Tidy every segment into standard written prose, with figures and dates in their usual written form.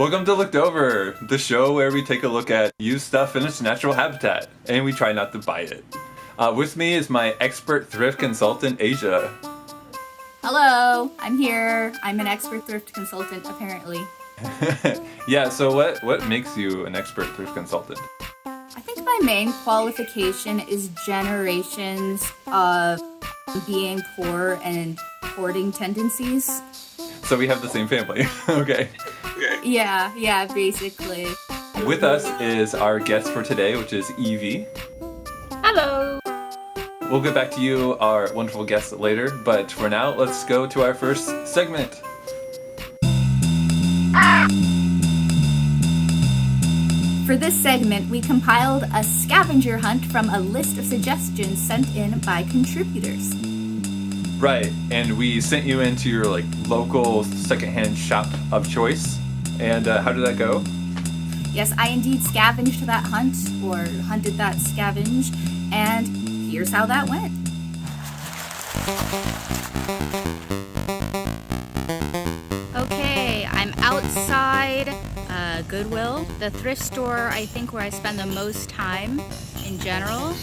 Welcome to Looked Over, the show where we take a look at used stuff in its natural habitat, and we try not to buy it. With me is my expert thrift consultant, Asia. Hello, I'm here. I'm an expert thrift consultant, apparently. Yeah, so what makes you an expert thrift consultant? I think my main qualification is generations of being poor and hoarding tendencies. So we have the same family. Okay. Yeah, basically. With us is our guest for today, which is Evie. Hello! We'll get back to you, our wonderful guest, later, but for now, let's go to our first segment. For this segment, we compiled a scavenger hunt from a list of suggestions sent in by contributors. Right, and we sent you into your local secondhand shop of choice. And how did that go? Yes, I indeed scavenged that hunt, or hunted that scavenge, and here's how that went. Okay, I'm outside Goodwill, the thrift store I think where I spend the most time in general.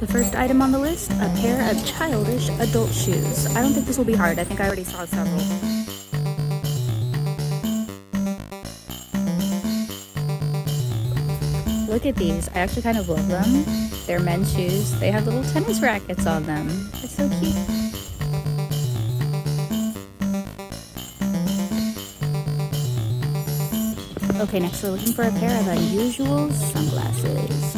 The first item on the list, a pair of childish adult shoes. I don't think this will be hard. I think I already saw several. Look at these. I actually kind of love them. They're men's shoes. They have little tennis rackets on them. They're so cute. Okay, next we're looking for a pair of unusual sunglasses.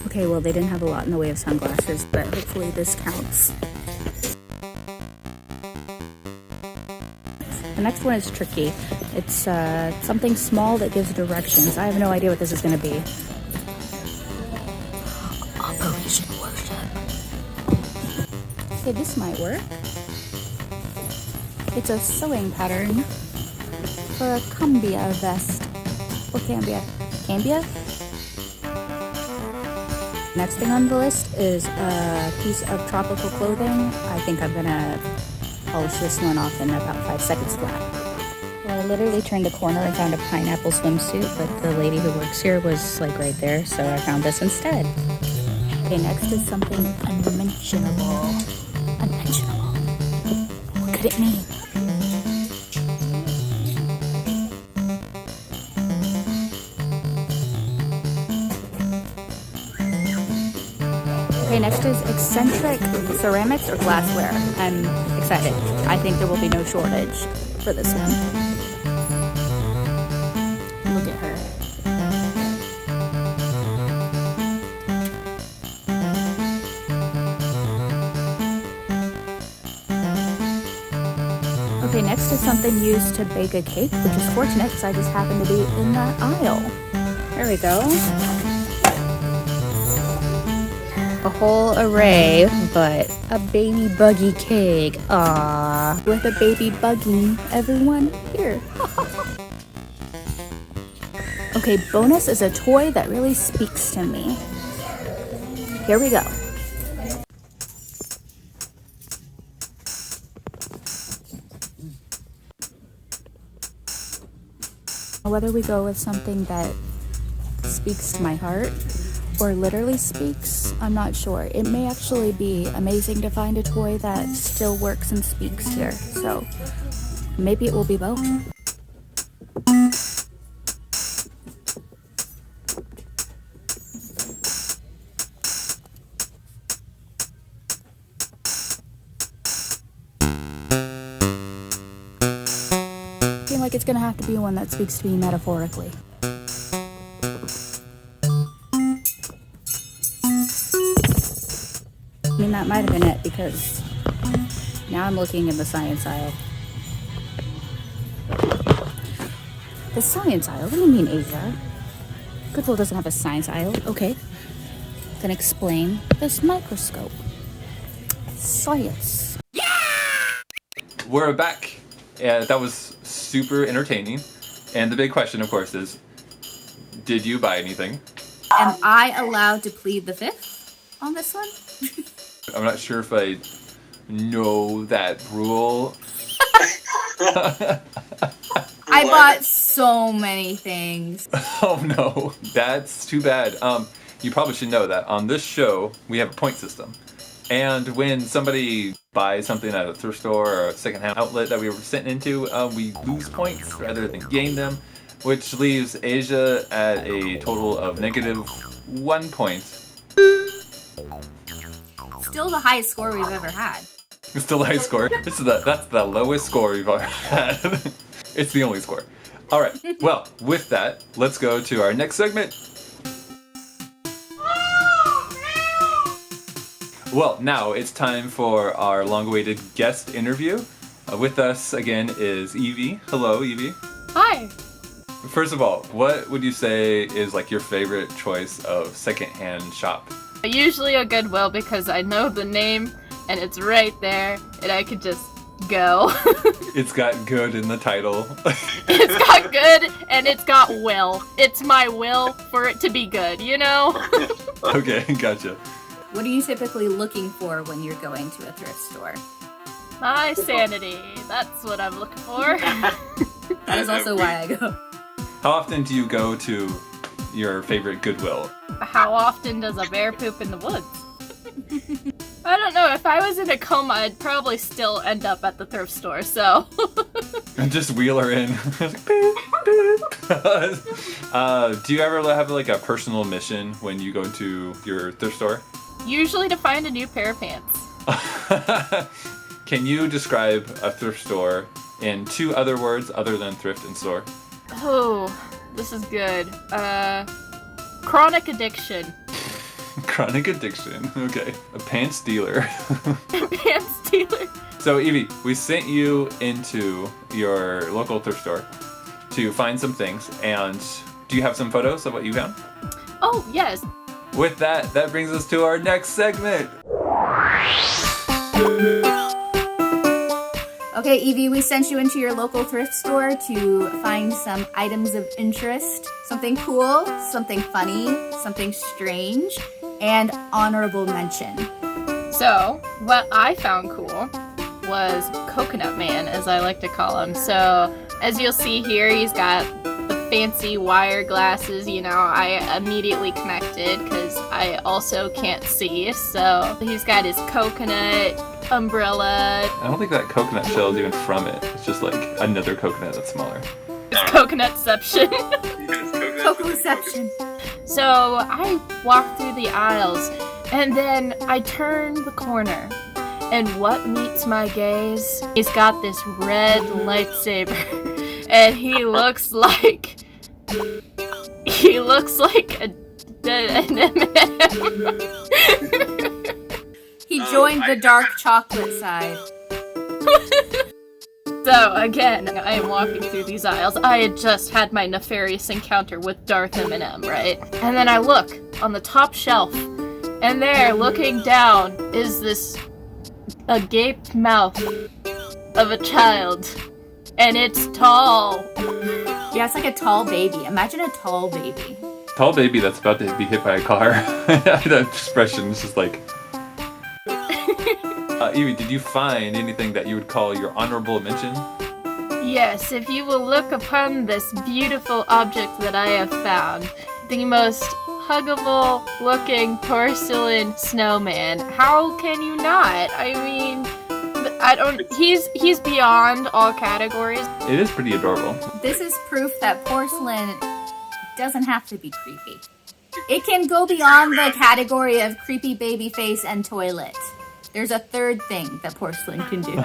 Okay, well, they didn't have a lot in the way of sunglasses, but hopefully this counts. The next one is tricky. It's something small that gives directions. I have no idea what this is going to be. Operation Worship. Okay, this might work. It's a sewing pattern for a cambia vest. Or cambia? Cambia? Next thing on the list is a piece of tropical clothing. I think I'm gonna polish this one off in about 5 seconds flat. Well, I literally turned a corner and found a pineapple swimsuit, but the lady who works here was right there, so I found this instead. Okay, next is something unmentionable. Unmentionable. What could it mean? Okay, next is eccentric ceramics or glassware. I'm excited. I think there will be no shortage for this one. Look at her. Okay, next is something used to bake a cake, which is fortunate because I just happen to be in that aisle. There we go. A whole array, but a baby buggy cake. Aww. With a baby buggy, everyone here. Okay, bonus is a toy that really speaks to me. Here we go. Whether we go with something that speaks to my heart or literally speaks, I'm not sure. It may actually be amazing to find a toy that still works and speaks here, so maybe it will be both. I feel like it's gonna have to be one that speaks to me metaphorically. I mean, that might have been it because now I'm looking in the science aisle. The science aisle? What do you mean, Asia? Goodwill doesn't have a science aisle. Okay. Then explain this microscope. Science. Yeah! We're back. That was super entertaining. And the big question, of course, is, did you buy anything? Am I allowed to plead the fifth on this one? I'm not sure if I know that rule. I bought so many things. Oh no, that's too bad. You probably should know that on this show we have a point system, and when somebody buys something at a thrift store or a secondhand outlet that we were sent into, we lose points rather than gain them, which leaves Asia at a total of -1 point. Still the highest score we've ever had. Still a high score. That's the lowest score we've ever had. It's the only score. All right. Well, with that, let's go to our next segment. Well, now it's time for our long-awaited guest interview. With us again is Evie. Hello, Evie. Hi. First of all, what would you say is like your favorite choice of secondhand shop? Usually a Goodwill because I know the name and it's right there and I could just go. It's got good in the title. It's got good and it's got will. It's my will for it to be good, you know? Okay, gotcha. What are you typically looking for when you're going to a thrift store? My sanity. That's what I'm looking for. That is also why I go. How often do you go to your favorite Goodwill? How often does a bear poop in the woods? I don't know. If I was in a coma, I'd probably still end up at the thrift store, so. And just wheel her in. Do you ever have like a personal mission when you go to your thrift store? Usually to find a new pair of pants. Can you describe a thrift store in 2 other words other than thrift and store? Oh, this is good. Chronic addiction. Chronic addiction. Okay. A pants dealer. Pants dealer. So, Evie, we sent you into your local thrift store to find some things, and do you have some photos of what you found? Oh, yes. With that brings us to our next segment. Okay, Evie, we sent you into your local thrift store to find some items of interest. Something cool, something funny, something strange, and honorable mention. So, what I found cool was Coconut Man, as I like to call him. So, as you'll see here, he's got the fancy wire glasses. You know, I immediately connected because I also can't see. So, he's got his coconut umbrella. I don't think that coconut shell is even from it. It's just like another coconut that's smaller. It's coconutception. Cocoception. So I walked through the aisles, and then I turned the corner, and what meets my gaze? He's got this red lightsaber, and he looks like an M&M. He joined the dark chocolate side. So, again, I am walking through these aisles. I had just had my nefarious encounter with Darth M&M, right? And then I look on the top shelf, and there, looking down, is this agape mouth of a child. And it's tall. Yeah, it's like a tall baby. Imagine a tall baby. Tall baby that's about to be hit by a car. That expression is just like... Evie, did you find anything that you would call your honorable mention? Yes, if you will look upon this beautiful object that I have found, the most huggable looking porcelain snowman. How can you not? I mean, he's beyond all categories. It is pretty adorable. This is proof that porcelain doesn't have to be creepy. It can go beyond the category of creepy baby face and toilet. There's a third thing that porcelain can do.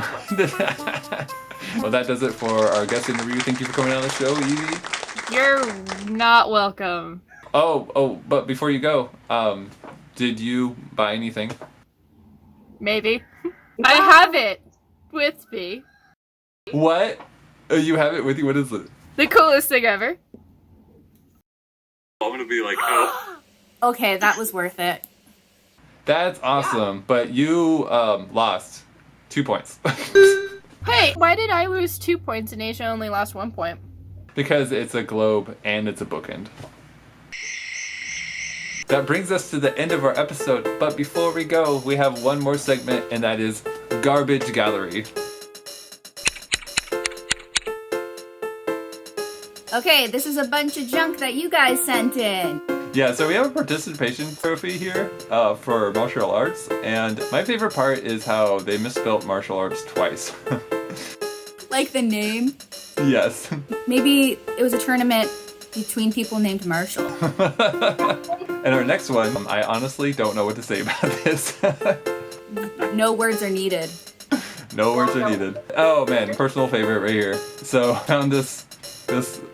Well, that does it for our guest interview. Thank you for coming on the show, Evie. You're not welcome. Oh, but before you go, did you buy anything? Maybe. I have it with me. What? You have it with you? What is it? The coolest thing ever. I'm gonna be like, oh. Okay, that was worth it. That's awesome, but you lost 2 points. Hey, why did I lose 2 points and Asia only lost 1 point? Because it's a globe and it's a bookend. that brings us to the end of our episode. But before we go, we have one more segment, and that is Garbage Gallery. Okay, this is a bunch of junk that you guys sent in. Yeah, so we have a participation trophy here for martial arts, and my favorite part is how they misspelled martial arts twice. Like the name? Yes. Maybe it was a tournament between people named Marshall. And our next one, I honestly don't know what to say about this. No words are needed. No words are needed. Oh man, personal favorite right here. So found this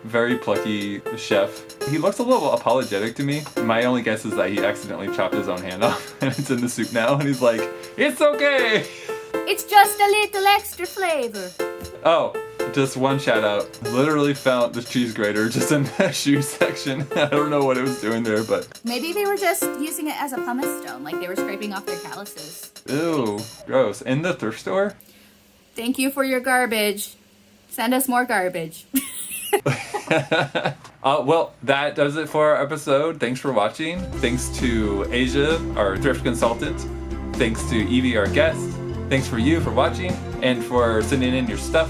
very plucky chef. He looks a little apologetic to me. My only guess is that he accidentally chopped his own hand off and it's in the soup now, and he's like, it's okay! It's just a little extra flavor. Oh, just one shout out. Literally found the cheese grater just in the shoe section. I don't know what it was doing there, but... Maybe they were just using it as a pumice stone, like they were scraping off their calluses. Ew, gross. In the thrift store? Thank you for your garbage. Send us more garbage. Well, that does it for our episode. Thanks for watching. Thanks to Asia, our thrift consultant. Thanks to Evie, our guest. Thanks for you for watching and for sending in your stuff.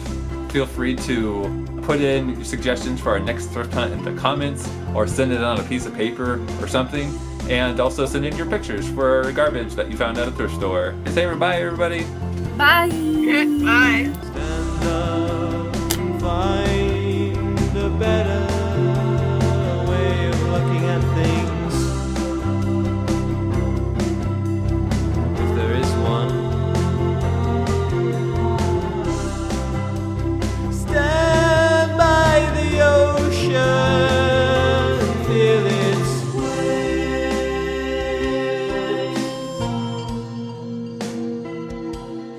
Feel free to put in your suggestions for our next thrift hunt in the comments, or send it on a piece of paper or something. And also send in your pictures for garbage that you found at a thrift store. Say bye, everybody. Bye. Bye. Stand up and find a better way of looking at things. If there is one. Stand by the ocean, feel its waves.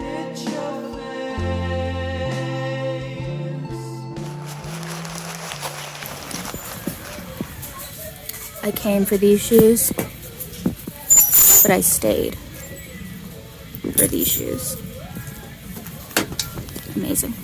Hit your face. I came for these shoes, but I stayed for these shoes. Amazing.